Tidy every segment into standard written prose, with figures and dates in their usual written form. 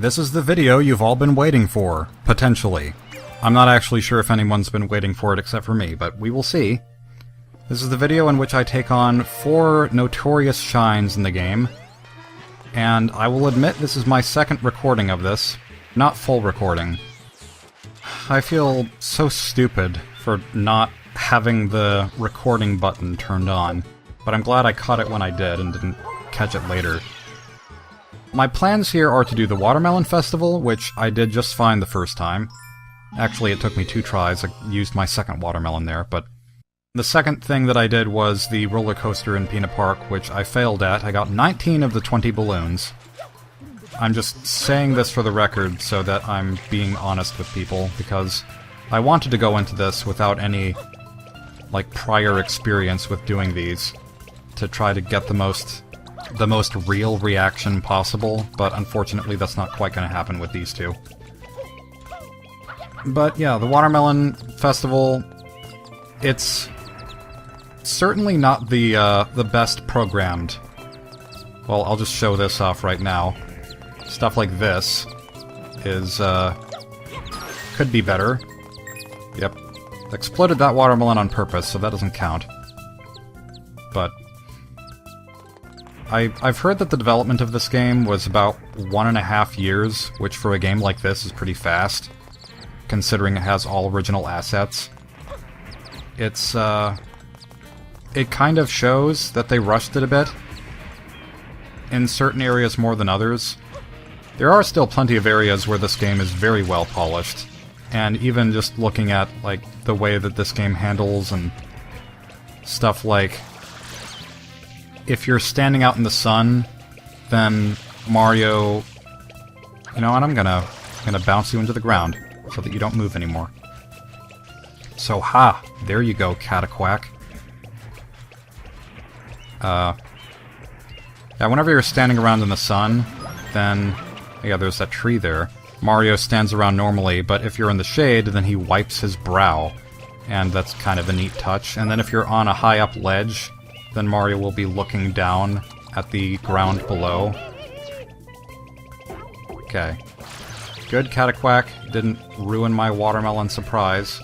This is the video you've all been waiting for, potentially. I'm not actually sure if anyone's been waiting for it except for me, but we will see. This is the video in which I take on 4 notorious shines in the game, and I will admit this is my second recording of this, not full recording. I feel so stupid for not having the recording button turned on, but I'm glad I caught it when I did and didn't catch it later. My plans here are to do the Watermelon Festival, which I did just fine the first time. Actually, it took me 2 tries. I used my second watermelon there, but the second thing that I did was the roller coaster in Peanut Park, which I failed at. I got 19 of the 20 balloons. I'm just saying this for the record so that I'm being honest with people, because I wanted to go into this without any, prior experience with doing these, to try to get the most real reaction possible, but unfortunately that's not quite going to happen with these two. But yeah, the Watermelon Festival, it's certainly not the best programmed. Well, I'll just show this off right now. Stuff like this is, could be better. Yep. Exploded that watermelon on purpose, so that doesn't count. But I've heard that the development of this game was about 1.5 years, which for a game like this is pretty fast, considering it has all original assets. It's, it kind of shows that they rushed it a bit, in certain areas more than others. There are still plenty of areas where this game is very well polished, and even just looking at, the way that this game handles and stuff like, if you're standing out in the sun, then Mario... You know what, I'm gonna bounce you into the ground, so that you don't move anymore. So, there you go, Cataquack. Yeah, whenever you're standing around in the sun, then... Yeah, there's that tree there. Mario stands around normally, but if you're in the shade, then he wipes his brow. And that's kind of a neat touch. And then if you're on a high-up ledge, then Mario will be looking down at the ground below. Okay. Good, Cataquack. Didn't ruin my watermelon surprise.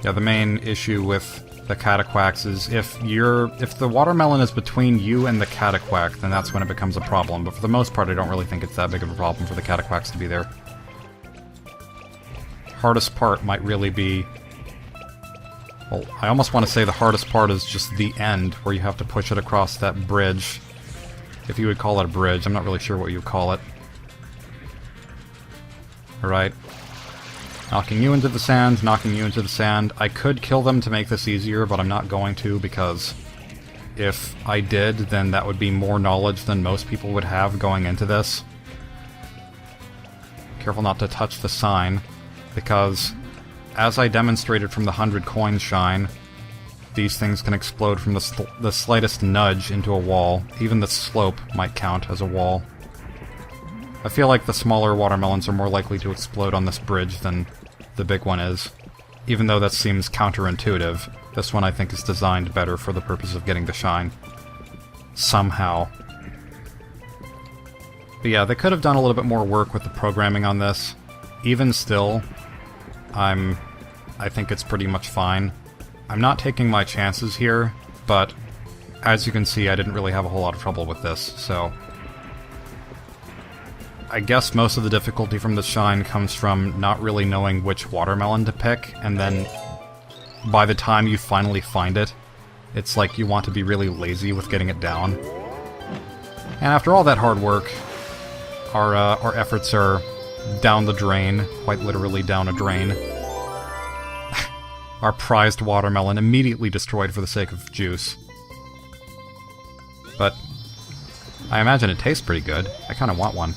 Yeah, the main issue with the Cataquacks is if the watermelon is between you and the Cataquack, then that's when it becomes a problem. But for the most part, I don't really think it's that big of a problem for the Cataquacks to be there. Hardest part might really be... Well, I almost want to say the hardest part is just the end, where you have to push it across that bridge. If you would call it a bridge, I'm not really sure what you would call it. Alright. Knocking you into the sand, knocking you into the sand. I could kill them to make this easier, but I'm not going to, because if I did, then that would be more knowledge than most people would have going into this. Careful not to touch the sign, because as I demonstrated from the 100 coin shine, these things can explode from the slightest nudge into a wall. Even the slope might count as a wall. I feel like the smaller watermelons are more likely to explode on this bridge than the big one is. Even though that seems counterintuitive, this one I think is designed better for the purpose of getting the shine. Somehow. But yeah, they could have done a little bit more work with the programming on this. Even still, I think it's pretty much fine. I'm not taking my chances here, but as you can see, I didn't really have a whole lot of trouble with this, so... I guess most of the difficulty from this shine comes from not really knowing which watermelon to pick, and then by the time you finally find it, it's like you want to be really lazy with getting it down. And after all that hard work, our efforts are down the drain, quite literally down a drain. Our prized watermelon immediately destroyed for the sake of juice. But I imagine it tastes pretty good. I kind of want one.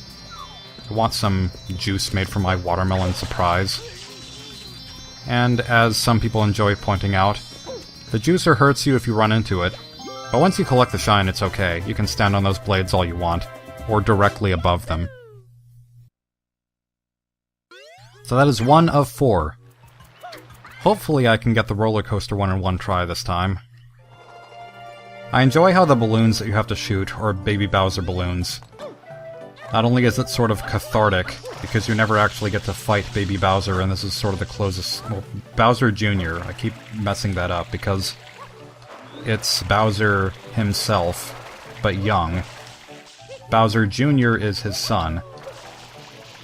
I want some juice made from my watermelon surprise. And as some people enjoy pointing out, the juicer hurts you if you run into it, but once you collect the shine, it's okay. You can stand on those blades all you want, or directly above them. So that is 1 of 4. Hopefully I can get the roller coaster one in one try this time. I enjoy how the balloons that you have to shoot are Baby Bowser balloons. Not only is it sort of cathartic, because you never actually get to fight Baby Bowser, and this is sort of the closest... Well, Bowser Jr., I keep messing that up, because it's Bowser himself, but young. Bowser Jr. is his son.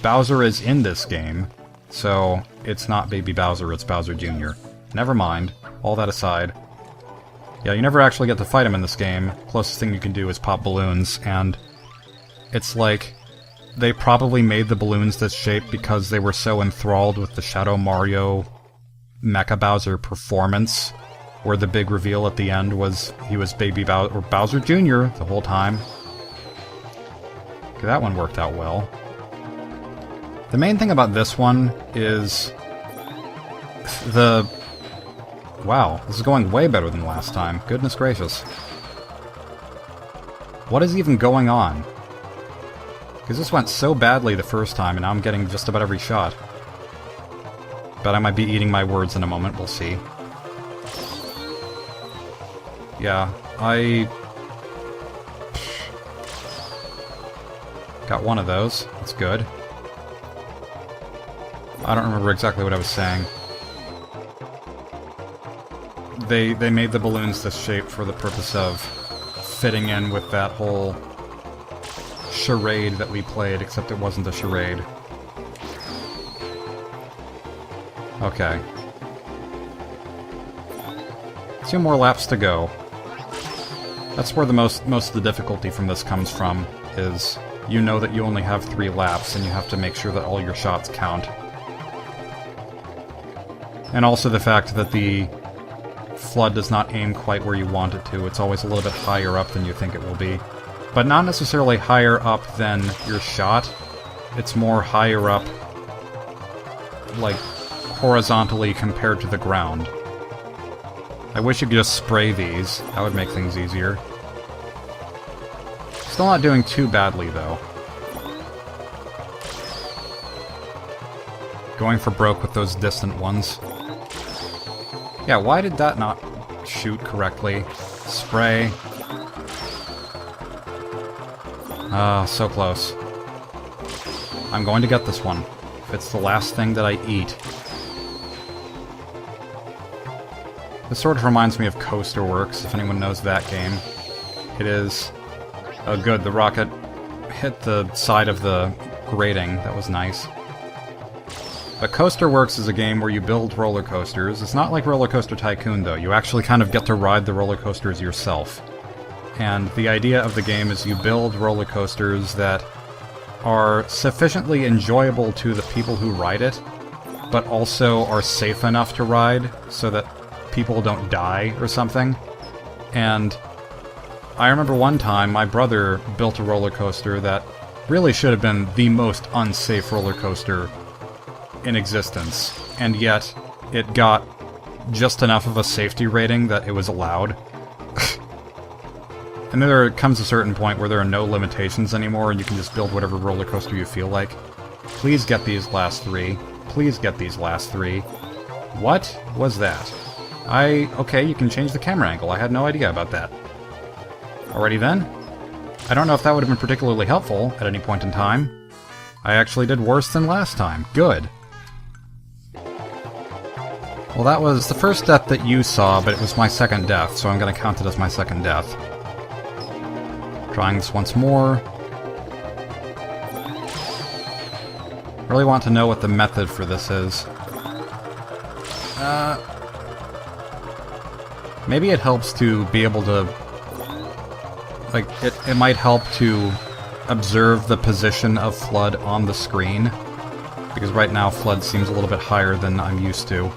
Bowser is in this game, so it's not Baby Bowser, it's Bowser Jr. Never mind, all that aside. Yeah, you never actually get to fight him in this game. Closest thing you can do is pop balloons, and it's like they probably made the balloons this shape because they were so enthralled with the Shadow Mario Mecha Bowser performance, where the big reveal at the end was he was Baby Bowser, or Bowser Jr. the whole time. Okay, that one worked out well. The main thing about this one is the... Wow, this is going way better than last time. Goodness gracious. What is even going on? Because this went so badly the first time, and now I'm getting just about every shot. But I might be eating my words in a moment, we'll see. Yeah, I... got one of those. That's good. I don't remember exactly what I was saying. They made the balloons this shape for the purpose of fitting in with that whole charade that we played, except it wasn't a charade. Okay. 2 more laps to go. That's where the most of the difficulty from this comes from, is you know that you only have 3 laps and you have to make sure that all your shots count. And also the fact that the FLUDD does not aim quite where you want it to. It's always a little bit higher up than you think it will be. But not necessarily higher up than your shot. It's more higher up, like, horizontally compared to the ground. I wish you could just spray these. That would make things easier. Still not doing too badly, though. Going for broke with those distant ones. Yeah, why did that not shoot correctly? Spray. Ah, so close. I'm going to get this one. If it's the last thing that I eat. This sort of reminds me of Coaster Works, if anyone knows that game. It is... Oh good, the rocket hit the side of the grating. That was nice. But Coaster Works is a game where you build roller coasters. It's not like Roller Coaster Tycoon, though. You actually kind of get to ride the roller coasters yourself. And the idea of the game is you build roller coasters that are sufficiently enjoyable to the people who ride it, but also are safe enough to ride so that people don't die or something. And I remember one time my brother built a roller coaster that really should have been the most unsafe roller coaster in existence, and yet it got just enough of a safety rating that it was allowed. And then there comes a certain point where there are no limitations anymore and you can just build whatever roller coaster you feel like. Please get these last 3. Please get these last 3. What was that? Okay, you can change the camera angle. I had no idea about that. Alrighty then. I don't know if that would have been particularly helpful at any point in time. I actually did worse than last time. Good. Well, that was the first death that you saw, but it was my second death, so I'm going to count it as my second death. Trying this once more. Really want to know what the method for this is. Maybe it helps to be able to... Like, it might help to observe the position of FLUDD on the screen. Because right now FLUDD seems a little bit higher than I'm used to.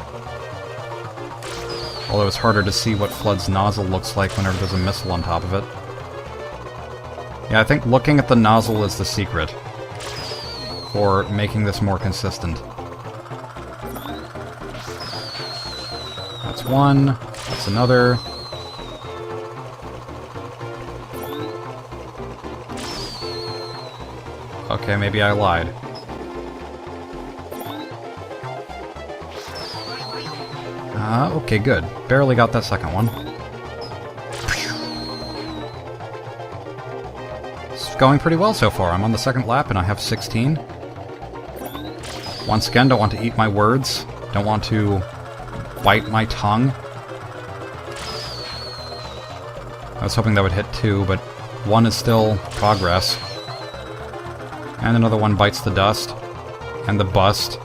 Although it's harder to see what FLUDD's nozzle looks like whenever there's a missile on top of it. Yeah, I think looking at the nozzle is the secret for making this more consistent. That's one. That's another. Okay, maybe I lied. Okay, good. Barely got that second one. It's going pretty well so far. I'm on the second lap and I have 16. Once again, don't want to eat my words. Don't want to bite my tongue. I was hoping that would hit 2, but 1 is still progress. And another one bites the dust. And the bust.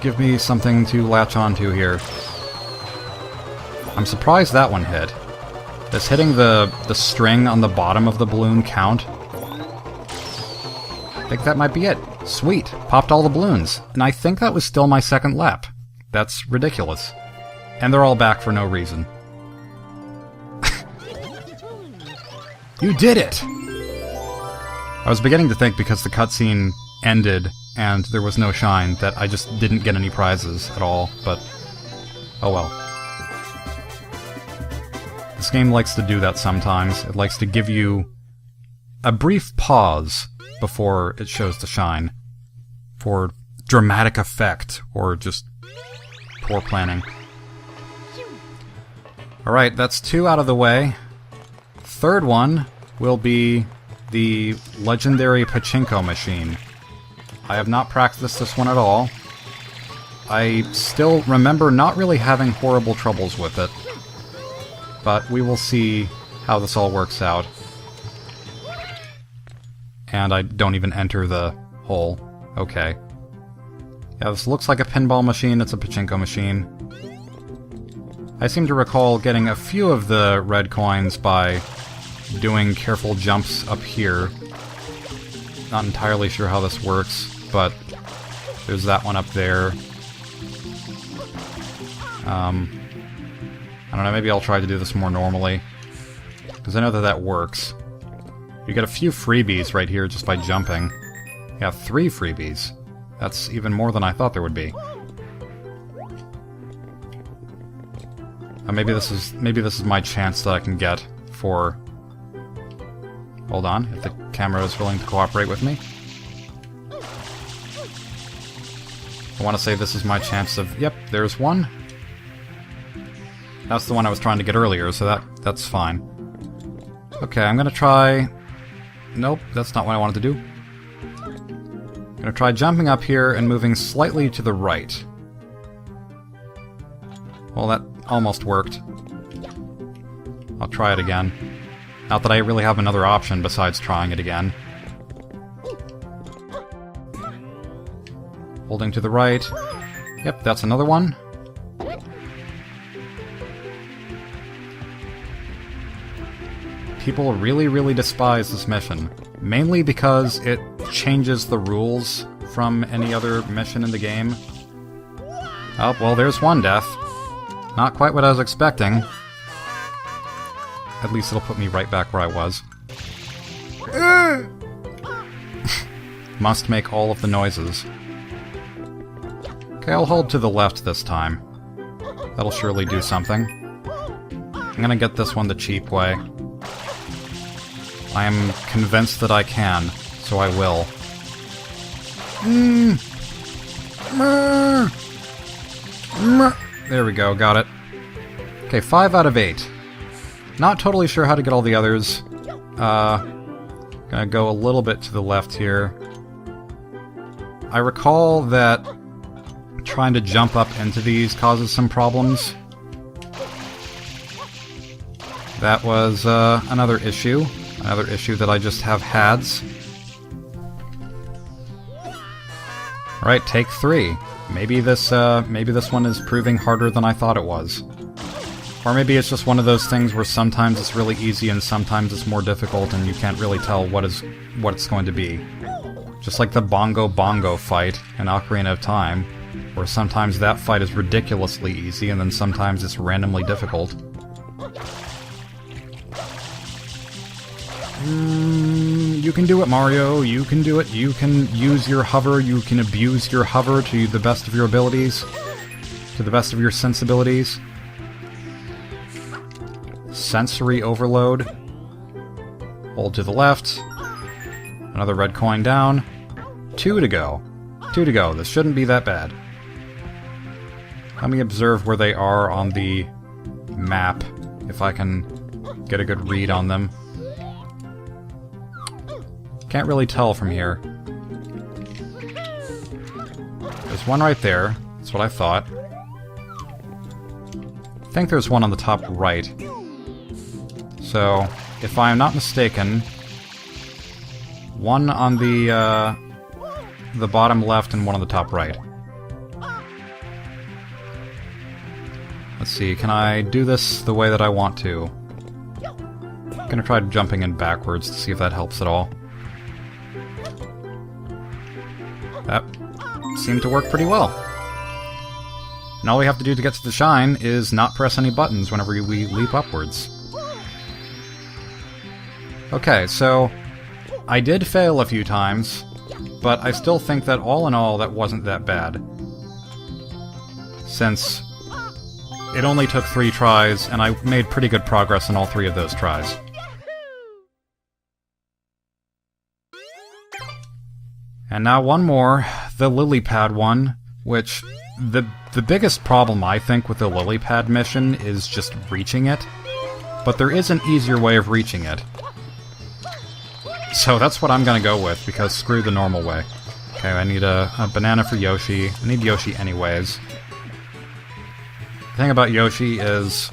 Give me something to latch onto here. I'm surprised that one hit. Does hitting the string on the bottom of the balloon count? I think that might be it. Sweet. Popped all the balloons. And I think that was still my second lap. That's ridiculous. And they're all back for no reason. You did it! I was beginning to think because the cutscene ended and there was no shine that I just didn't get any prizes at all, but oh well. This game likes to do that sometimes. It likes to give you a brief pause before it shows the shine. For dramatic effect, or just poor planning. Alright, that's 2 out of the way. Third one will be the legendary pachinko machine. I have not practiced this one at all. I still remember not really having horrible troubles with it. But we will see how this all works out. And I don't even enter the hole. Okay. Yeah, this looks like a pinball machine. It's a pachinko machine. I seem to recall getting a few of the red coins by doing careful jumps up here. Not entirely sure how this works, but there's that one up there. I don't know, maybe I'll try to do this more normally, because I know that that works. You get a few freebies right here just by jumping. Yeah, 3 freebies. That's even more than I thought there would be. Maybe this is my chance that I can get for... Hold on, if the camera is willing to cooperate with me. I want to say this is my chance of... Yep, there's one. That's the one I was trying to get earlier, so that's fine. Okay, I'm gonna try... Nope, that's not what I wanted to do. I'm gonna try jumping up here and moving slightly to the right. Well, that almost worked. I'll try it again. Not that I really have another option besides trying it again. Holding to the right. Yep, that's another one. People really, really despise this mission. Mainly because it changes the rules from any other mission in the game. Oh, well, there's one death. Not quite what I was expecting. At least it'll put me right back where I was. Must make all of the noises. Okay, I'll hold to the left this time. That'll surely do something. I'm gonna get this one the cheap way. I am convinced that I can, so I will. There we go, got it. Okay, 5 out of 8. Not totally sure how to get all the others. Gonna go a little bit to the left here. I recall that trying to jump up into these causes some problems. That was another issue. Another issue that I just have hads. Alright, take 3. Maybe this one is proving harder than I thought it was. Or maybe it's just one of those things where sometimes it's really easy and sometimes it's more difficult and you can't really tell what it's going to be. Just like the bongo fight in Ocarina of Time, where sometimes that fight is ridiculously easy and then sometimes it's randomly difficult. You can do it, Mario. You can do it. You can use your hover. You can abuse your hover to the best of your abilities. To the best of your sensibilities. Sensory overload. Hold to the left. Another red coin down. 2 to go. 2 to go. This shouldn't be that bad. Let me observe where they are on the map. If I can get a good read on them. Can't really tell from here. There's one right there. That's what I thought. I think there's one on the top right. So, if I am not mistaken, one on the bottom left and one on the top right. Let's see, can I do this the way that I want to? I'm gonna try jumping in backwards to see if that helps at all. That seemed to work pretty well. And all we have to do to get to the shine is not press any buttons whenever we leap upwards. Okay, so I did fail a few times, but I still think that all in all that wasn't that bad. Since it only took 3 tries, and I made pretty good progress in all 3 of those tries. And now one more, the lily pad one, which the biggest problem I think with the lily pad mission is just reaching it, but there is an easier way of reaching it. So that's what I'm gonna go with, because screw the normal way. Okay, I need a banana for Yoshi. I need Yoshi anyways. The thing about Yoshi is...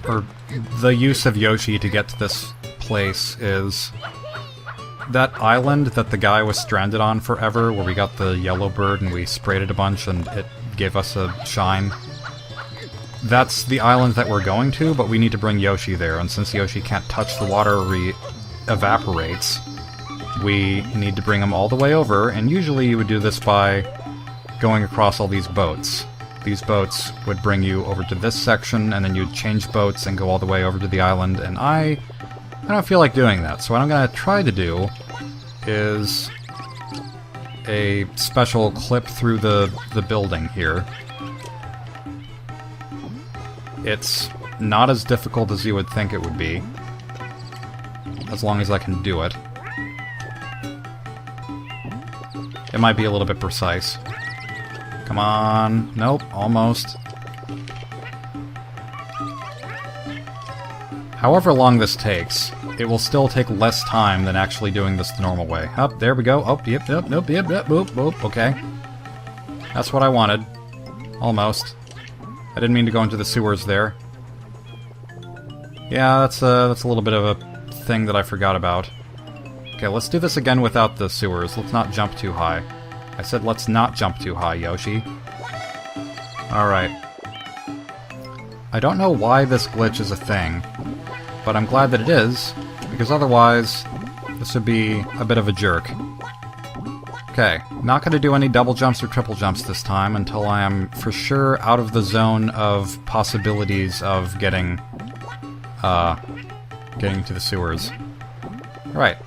or the use of Yoshi to get to this place is... that island that the guy was stranded on forever, where we got the yellow bird and we sprayed it a bunch and it gave us a shine. That's the island that we're going to, but we need to bring Yoshi there, and since Yoshi can't touch the water or he evaporates, we need to bring him all the way over, and usually you would do this by going across all these boats. These boats would bring you over to this section, and then you'd change boats and go all the way over to the island, and I don't feel like doing that, so what I'm going to try to do is a special clip through the building here. It's not as difficult as you would think it would be, as long as I can do it. It might be a little bit precise. Come on. Nope, almost. However long this takes, it will still take less time than actually doing this the normal way. Up, there we go. Oh, yep, nope, yep, boop, boop, okay. That's what I wanted. Almost. I didn't mean to go into the sewers there. Yeah, that's a little bit of a thing that I forgot about. Okay, let's do this again without the sewers. Let's not jump too high. I said let's not jump too high, Yoshi. Alright. I don't know why this glitch is a thing, but I'm glad that it is, because otherwise this would be a bit of a jerk. Okay, not going to do any double jumps or triple jumps this time until I am for sure out of the zone of possibilities of getting to the sewers. Right.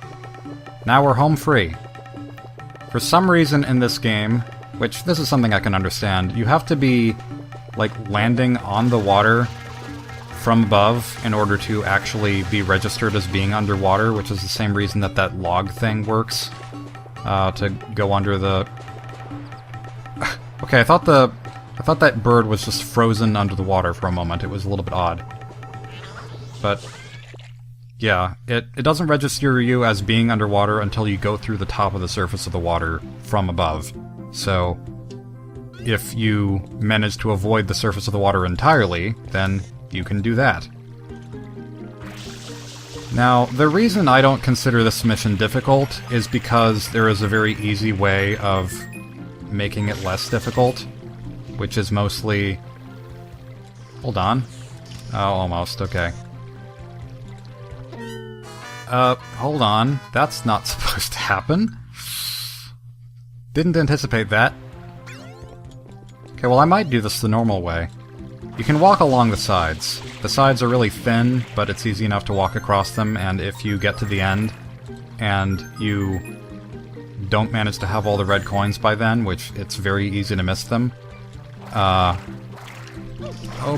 Now we're home free. For some reason in this game, which this is something I can understand, you have to be, like, landing on the water from above in order to actually be registered as being underwater, which is the same reason that that log thing works. To go under the... Okay, I thought that bird was just frozen under the water for a moment. It was a little bit odd. But, yeah, it doesn't register you as being underwater until you go through the top of the surface of the water from above. So, if you manage to avoid the surface of the water entirely, then you can do that. Now, the reason I don't consider this mission difficult is because there is a very easy way of making it less difficult, which is mostly... Hold on. Oh, almost, okay. Hold on. That's not supposed to happen. Didn't anticipate that. Okay, well I might do this the normal way. You can walk along the sides. The sides are really thin, but it's easy enough to walk across them, and if you get to the end, and you don't manage to have all the red coins by then, which it's very easy to miss them, oh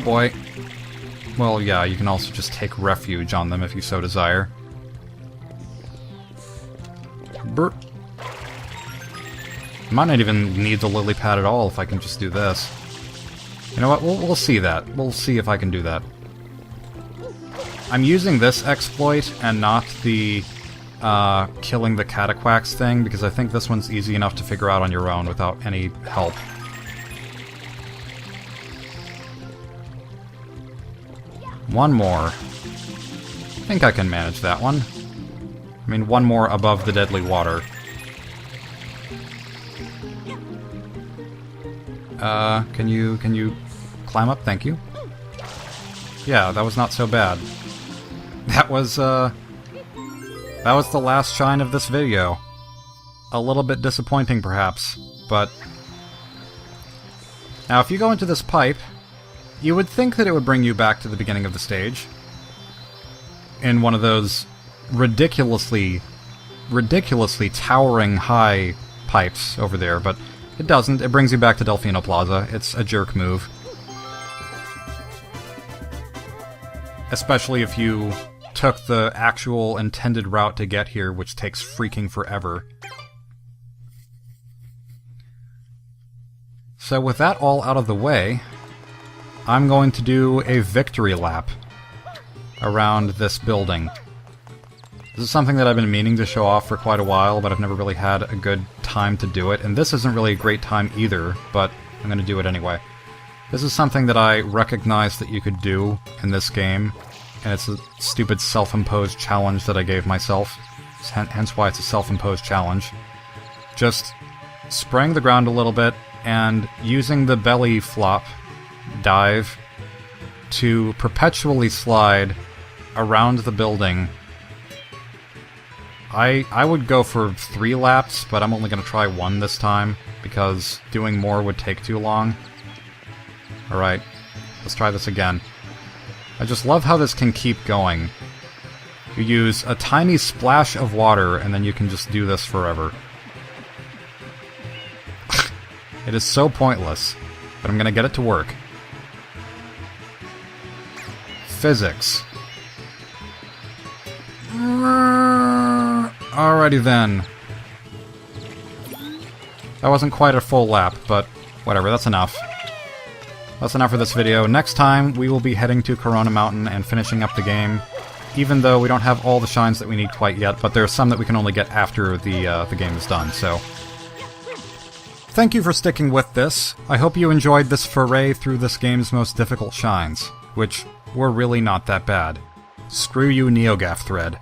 boy. Well, yeah, you can also just take refuge on them if you so desire. Burp. Might not even need the lily pad at all if I can just do this. You know what, we'll see that. We'll see if I can do that. I'm using this exploit and not the killing the cataquax thing, because I think this one's easy enough to figure out on your own without any help. One more. I think I can manage that one. I mean, one more above the deadly water. Can you climb up? Thank you. Yeah, that was not so bad. That was the last shine of this video. A little bit disappointing, perhaps, but... Now, if you go into this pipe, you would think that it would bring you back to the beginning of the stage. In one of those ridiculously towering high pipes over there, but it doesn't. It brings you back to Delfino Plaza. It's a jerk move. Especially if you took the actual intended route to get here, which takes freaking forever. So with that all out of the way, I'm going to do a victory lap around this building. This is something that I've been meaning to show off for quite a while, but I've never really had a good time to do it, and this isn't really a great time either, but I'm going to do it anyway. This is something that I recognize that you could do in this game, and it's a stupid self-imposed challenge that I gave myself, hence why it's a self-imposed challenge. Just spraying the ground a little bit, and using the belly flop dive to perpetually slide around the building. I would go for 3 laps, but I'm only going to try 1 this time, because doing more would take too long. Alright, let's try this again. I just love how this can keep going. You use a tiny splash of water, and then you can just do this forever. It is so pointless, but I'm going to get it to work. Physics. Alrighty then. That wasn't quite a full lap, but whatever, that's enough. That's enough for this video. Next time, we will be heading to Corona Mountain and finishing up the game, even though we don't have all the shines that we need quite yet, but there are some that we can only get after the game is done, so... Thank you for sticking with this. I hope you enjoyed this foray through this game's most difficult shines, which were really not that bad. Screw you, NeoGAF thread.